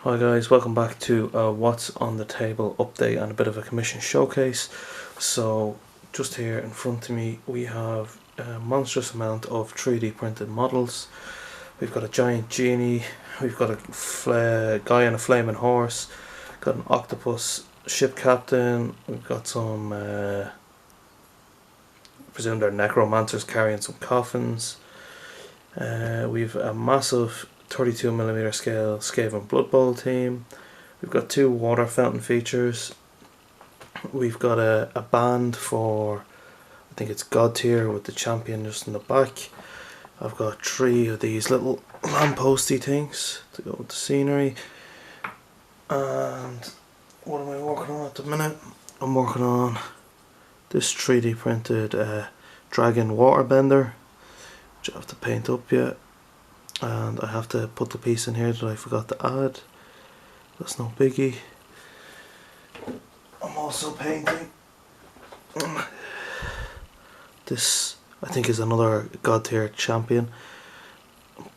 Hi guys, welcome back to what's on the table update and a bit of a commission showcase. So just here in front of me we have a monstrous amount of 3D printed models. We've got a giant genie, we've got a guy on a flaming horse, got an octopus ship captain, we've got some I presume they're necromancers carrying some coffins. We've a massive 32mm scale Skaven Bloodbowl team. We've got two water fountain features. We've got a band for, I think it's God tier with the champion just in the back. I've got three of these little lampposty things to go with the scenery. And what am I working on at the minute? I'm working on this 3D printed dragon waterbender, which I have to paint up yet. And I have to put the piece in here that I forgot to add. That's no biggie. I'm also painting this, I think is another God tier champion,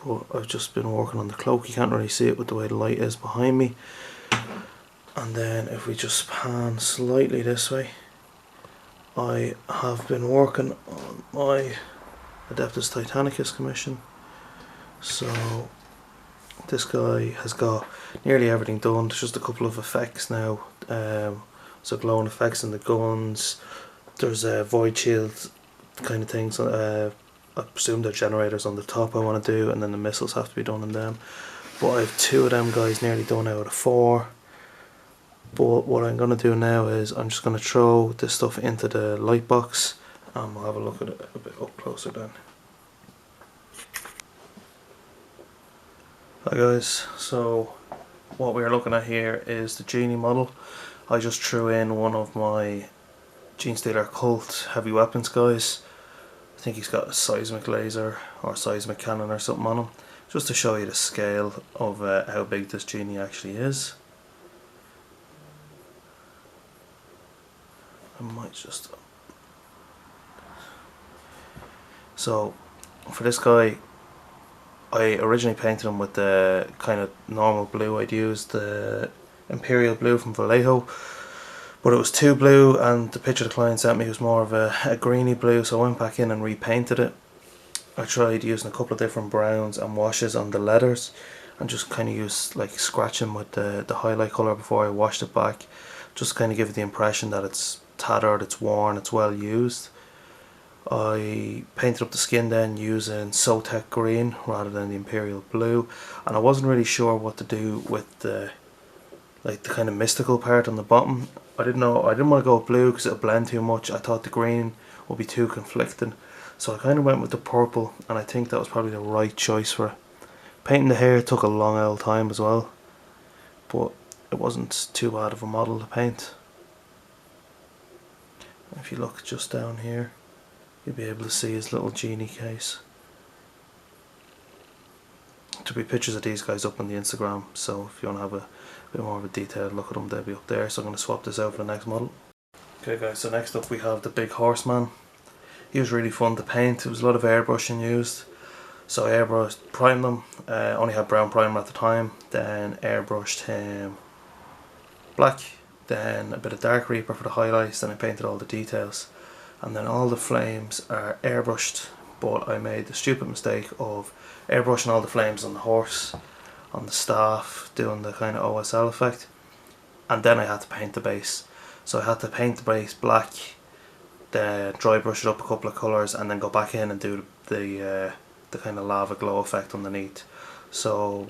but I've just been working on the cloak. You can't really see it with the way the light is behind me. And then if we just pan slightly this way, I have been working on my Adeptus Titanicus commission. So this guy has got nearly everything done. There's just a couple of effects now. So glowing effects in the guns. There's a void shield kind of things. I presume they're generators on the top I want to do, and then the missiles have to be done in them. But I have two of them guys nearly done out of four. But what I'm going to do now is I'm just going to throw this stuff into the light box and we'll have a look at it a bit up closer then. Hi guys, so what we're looking at here is the Genie model. I just threw in one of my Genestealer Cult heavy weapons guys. I think he's got a seismic laser or seismic cannon or something on him, just to show you the scale of how big this Genie actually is. I might just... So for this guy, I originally painted him with the kind of normal blue I'd used, the Imperial blue from Vallejo, but it was too blue and the picture the client sent me was more of a greeny blue, so I went back in and repainted it. I tried using a couple of different browns and washes on the leathers and just kind of used like scratching with the highlight colour before I washed it back, just kind of give it the impression that it's tattered, it's worn, it's well used. I painted up the skin then using Sotek green rather than the Imperial blue, and I wasn't really sure what to do with the kind of mystical part on the bottom. I didn't want to go blue because it would blend too much. I thought the green would be too conflicting, so I kind of went with the purple, and I think that was probably the right choice for it. Painting the hair took a long old time as well, but it wasn't too bad of a model to paint. If you look just down here, you'll be able to see his little Genie case. There'll be pictures of these guys up on the Instagram, so if you want to have a bit more of a detailed look at them, they'll be up there. So I'm going to swap this out for the next model. Okay guys, so next up we have the big horseman. He was really fun to paint. There was a lot of airbrushing used, so I airbrushed, primed them, only had brown primer at the time, then airbrushed him black, then a bit of dark reaper for the highlights, then I painted all the details. And then all the flames are airbrushed, but I made the stupid mistake of airbrushing all the flames on the horse, on the staff, doing the kind of OSL effect, and then I had to paint the base. So I had to paint the base black, then dry brush it up a couple of colours, and then go back in and do the kind of lava glow effect underneath. So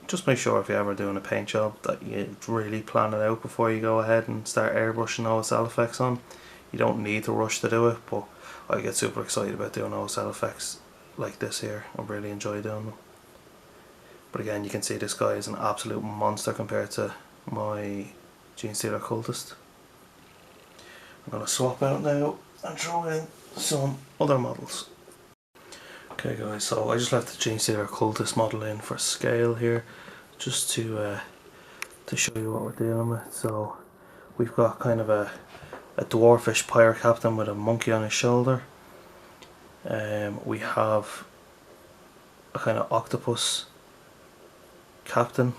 just make sure if you're ever doing a paint job that you really plan it out before you go ahead and start airbrushing OSL effects on. You don't need to rush to do it, but I get super excited about doing OSL effects like this here. I really enjoy doing them. But again, you can see this guy is an absolute monster compared to my Genestealer Cultist. I'm going to swap out now and throw in some other models. Okay guys, so I just left the Genestealer Cultist model in for scale here, just to show you what we're dealing with. So we've got kind of a dwarfish pirate captain with a monkey on his shoulder. We have a kind of octopus captain.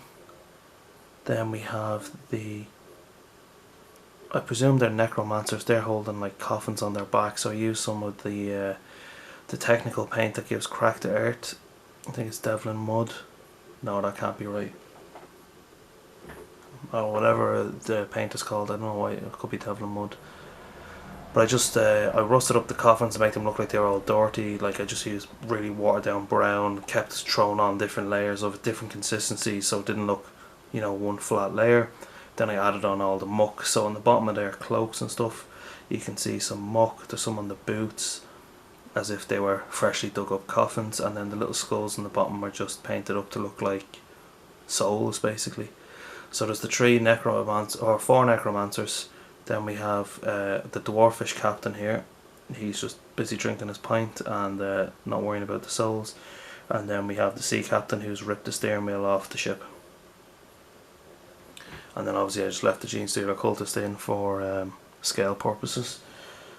Then we have the, I presume they're necromancers. They're holding like coffins on their back, so I use some of the technical paint that gives crack to earth. I think it's Devlin Mud. No, that can't be right. Oh, whatever the paint is called, I don't know why, it could be Devlin Mud. But I just, I rusted up the coffins to make them look like they were all dirty. Like, I just used really watered down brown, kept throwing on different layers of different consistencies so it didn't look, you know, one flat layer. Then I added on all the muck, so on the bottom of their cloaks and stuff you can see some muck. There's some on the boots as if they were freshly dug up coffins, and then the little skulls on the bottom are just painted up to look like souls basically. So there's the four necromancers. Then we have the dwarfish captain here. He's just busy drinking his pint and not worrying about the souls. And then we have the sea captain who's ripped the steering wheel off the ship. And then obviously I just left the Gene Stealer cultist in for scale purposes.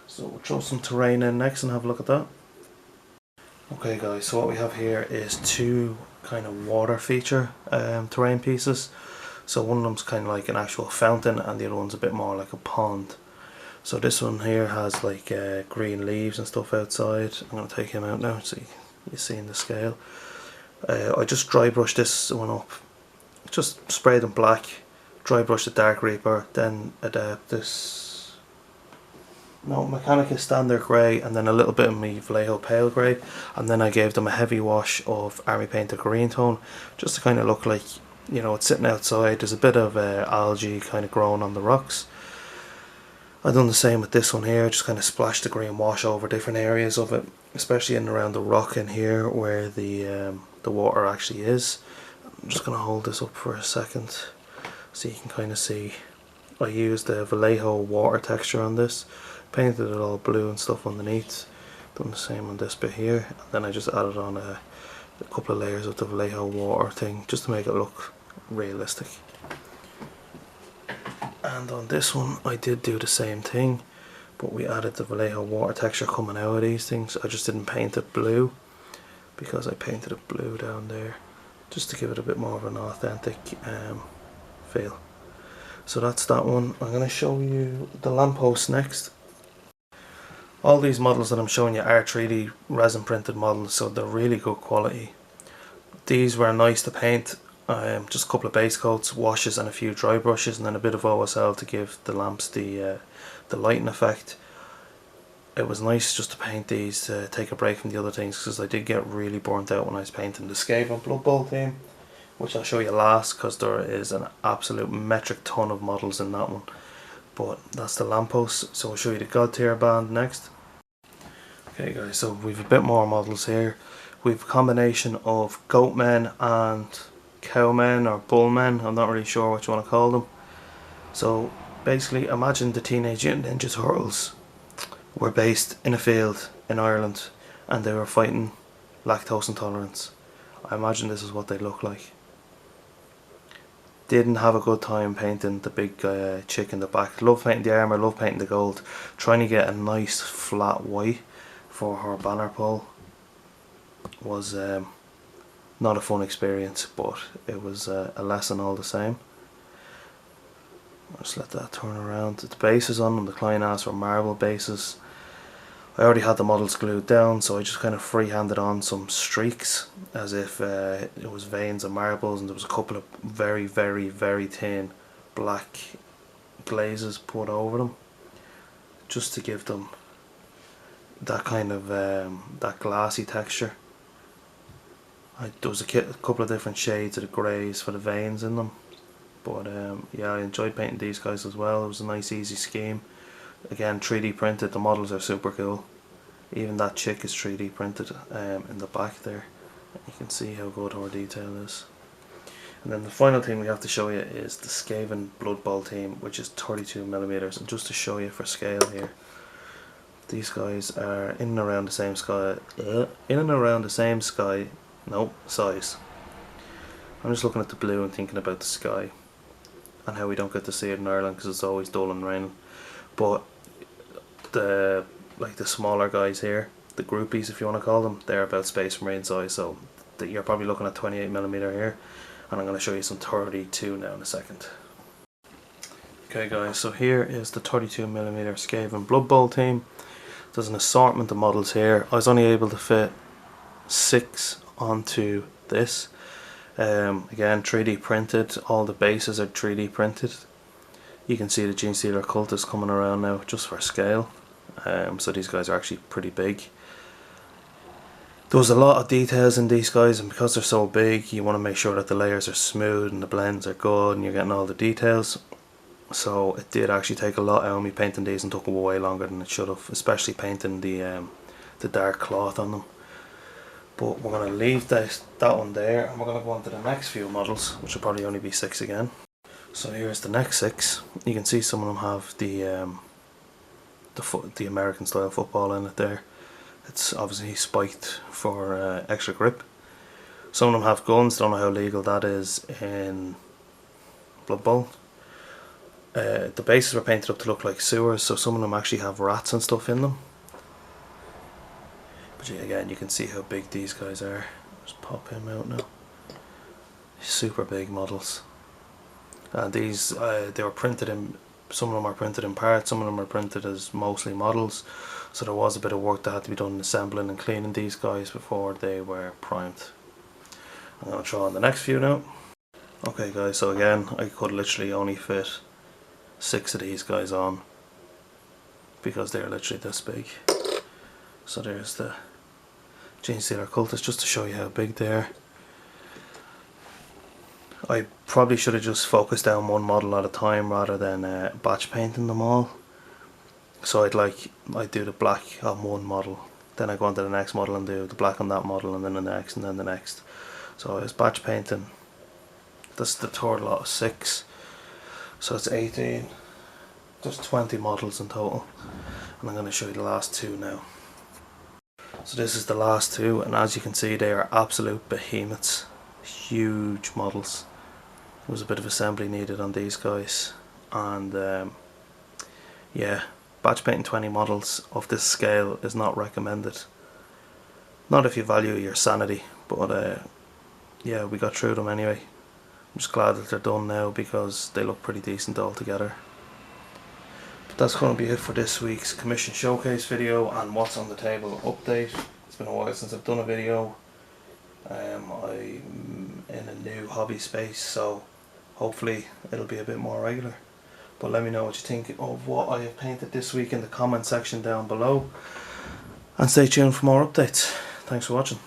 So we'll throw some terrain in next and have a look at that. Okay guys, so what we have here is two kind of water feature terrain pieces. So one of them's kind of like an actual fountain and the other one's a bit more like a pond. So this one here has like green leaves and stuff outside. I'm going to take him out now so you're seeing the scale. I just dry brushed this one up. Just sprayed them black, dry brushed the Dark Reaper, then Adeptus, no, Mechanicus Standard Grey, and then a little bit of my Vallejo Pale Grey, and then I gave them a heavy wash of Army Painted Green Tone just to kind of look like, you know, it's sitting outside. There's a bit of algae kind of growing on the rocks. I've done the same with this one here, just kind of splashed the green wash over different areas of it, especially in and around the rock in here where the water actually is. I'm just going to hold this up for a second so you can kind of see. I used the Vallejo water texture on this, painted it all blue and stuff underneath, done the same on this bit here, and then I just added on a couple of layers of the Vallejo water thing just to make it look realistic. And on this one I did do the same thing, but we added the Vallejo water texture coming out of these things. I just didn't paint it blue because I painted it blue down there just to give it a bit more of an authentic feel. So that's that one. I'm going to show you the lamppost next. All these models that I'm showing you are 3D resin printed models, so they're really good quality. These were nice to paint, just a couple of base coats, washes and a few dry brushes, and then a bit of OSL to give the lamps the lighting effect. It was nice just to paint these to take a break from the other things, because I did get really burnt out when I was painting the Skaven Bloodbowl theme, which I'll show you last because there is an absolute metric ton of models in that one. But that's the lamppost, so I'll show you the God tier band next. Okay guys, so we've a bit more models here. We've a combination of goatmen and cowmen or bullmen, I'm not really sure what you want to call them. So basically imagine the Teenage Mutant Ninja Turtles were based in a field in Ireland and they were fighting lactose intolerance. I imagine this is what they look like. Didn't have a good time painting the big chick in the back. Love painting the armour, love painting the gold. Trying to get a nice flat white for her banner pole was not a fun experience, but it was a lesson all the same. I'll just let that turn around. The bases on them, the client asked for marble bases. I already had the models glued down, so I just kind of free-handed on some streaks as if it was veins of marbles, and there was a couple of very, very, very thin black glazes put over them just to give them that kind of that glassy texture. There was a couple of different shades of the greys for the veins in them, but yeah, I enjoyed painting these guys as well. It was a nice easy scheme. Again, 3D printed, the models are super cool. Even that chick is 3D printed in the back there. You can see how good our detail is. And then the final thing we have to show you is the Skaven Bloodbowl team, which is 32mm. And just to show you for scale here, these guys are in and around the same size. I'm just looking at the blue and thinking about the sky and how we don't get to see it in Ireland because it's always dull and raining. But the smaller guys here, the groupies if you want to call them, they're about Space Marine size, so you're probably looking at 28mm here. and I'm going to show you some 32 now in a second. Okay guys, so here is the 32mm Skaven Bloodbowl team. There's an assortment of models here. I was only able to fit 6 onto this. Again, 3D printed. All the bases are 3D printed. You can see the Genie cultists coming around now just for scale. So these guys are actually pretty big. There was a lot of details in these guys, and because they're so big you want to make sure that the layers are smooth and the blends are good and you're getting all the details. So it did actually take a lot out of me painting these, and took way longer than it should have, especially painting the dark cloth on them. But we're going to leave that one there, and we're going to go on to the next few models, which will probably only be 6 again. So here's the next 6. You can see some of them have the American style football in it there. It's obviously spiked for extra grip. Some of them have guns. Don't know how legal that is in Blood Bowl. The bases were painted up to look like sewers, so some of them actually have rats and stuff in them. But yeah, again, you can see how big these guys are. Just pop him out now. Super big models. And these, they were printed in, some of them are printed in parts, some of them are printed as mostly models. So there was a bit of work that had to be done in assembling and cleaning these guys before they were primed. I'm going to try on the next few now. Okay guys, so again, I could literally only fit 6 of these guys on because they're literally this big. So there's the Genie cultists, just to show you how big they are. I probably should have just focused down one model at a time rather than batch painting them all. So I'd do the black on one model, then I go on to the next model and do the black on that model, and then the next, and then the next. So I was batch painting. This is the third lot of 6. So it's 18. There's 20 models in total. And I'm going to show you the last 2 now. So this is the last 2, and as you can see they are absolute behemoths. Huge models. There was a bit of assembly needed on these guys, and yeah, batch painting 20 models of this scale is not recommended. Not if you value your sanity, but yeah, we got through them anyway. I'm just glad that they're done now because they look pretty decent altogether. But that's going to be it for this week's commission showcase video and what's on the table update. It's been a while since I've done a video. I'm in a new hobby space, so hopefully it'll be a bit more regular. But let me know what you think of what I have painted this week in the comment section down below, and stay tuned for more updates. Thanks for watching.